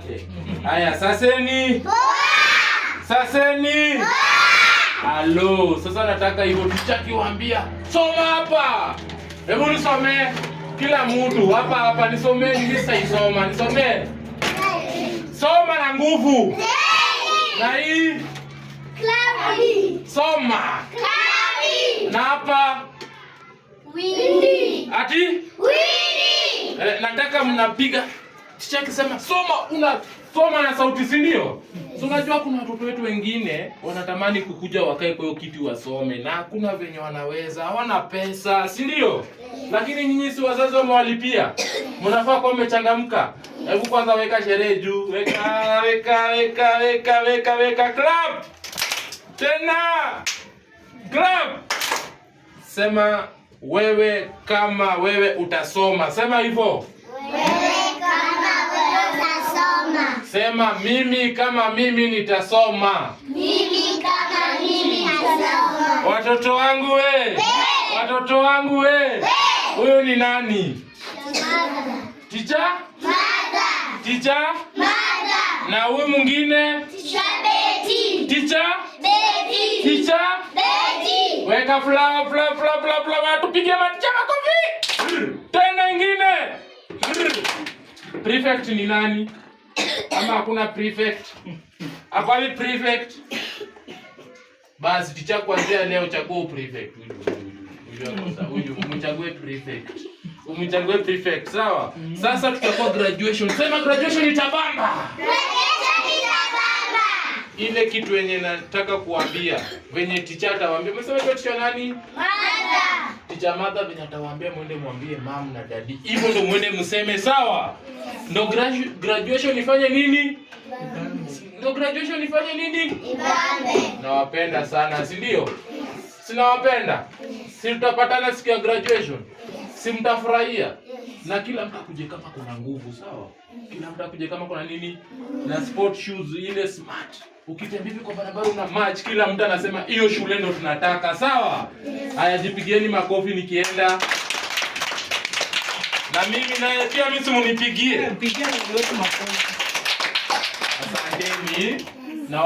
wote. Haya, saseni. Saseni. Halo, sasa nataka hivyo tuchakiwaambia. Soma hapa. Hebu nisome kila mtu hapa nisome ngisa isoma. Nisome. Soma na nguvu. Na hii Klavi. soma. Klavi. Na hapa Windi. ati Windi. nataka mnapiga ticha akisema soma, unasoma na sauti, si ndio? So unajua kuna watoto wetu wengine wanatamani kukuja wakae kwa hiyo kiti wasome na hakuna venye wanaweza, hawana pesa, si ndio? Lakini nyinyi si wazazi wamewalipia. Mnafaa kuwa mmechangamka. Hebu kwanza weka sherehe juu. Weka clap. Tena clap. Sema wewe kama wewe utasoma. Sema hivyo. Wewe kama wewe utasoma. Sema mimi kama mimi nitasoma. Mimi kama mimi nitasoma. Watoto wangu we. Watoto wangu we. Huyo ni nani? Teacher? Mother. Teacher? Mother. Na huyu mwingine? Teacher Betty. Teacher? Betty. Teacher? Betty. Weka flower tupige maticha makofi. Tena ingine. Prefect ni nani? Ama hakuna prefect? Hapana prefect. Basi teacher kuanzia leo chagua prefect. Huyu umchague prefect. Umchague prefect, sawa? Sasa tutakuwa graduation. Sema graduation itabamba. Graduation itabamba. Ile kitu yenye nataka kuambia, venye teacher atawaambia, mseme teacher nani? Mother. Teacher Mother venye atawaambia mwende mwambie mom na daddy. Hivyo ndo mwende mseme, sawa? Ndo graduation ifanye nini? Ndo graduation ifanye nini? Ibambe. Nawapenda sana, si ndio? Sinawapenda. Si tutapatana siku ya graduation. Si mtafurahia. Na kila mtu akuje kama kuna nguvu, sawa? Kila mtu akuje kama kuna nini? Na sport shoes ile smart. Ukitembea hivi kwa barabara una match, kila mtu anasema hiyo shule ndo tunataka, sawa? Haya, jipigieni makofi nikienda. Na mimi naye pia mimi simunipigie. Pigia wote makofi. Asanteni. Na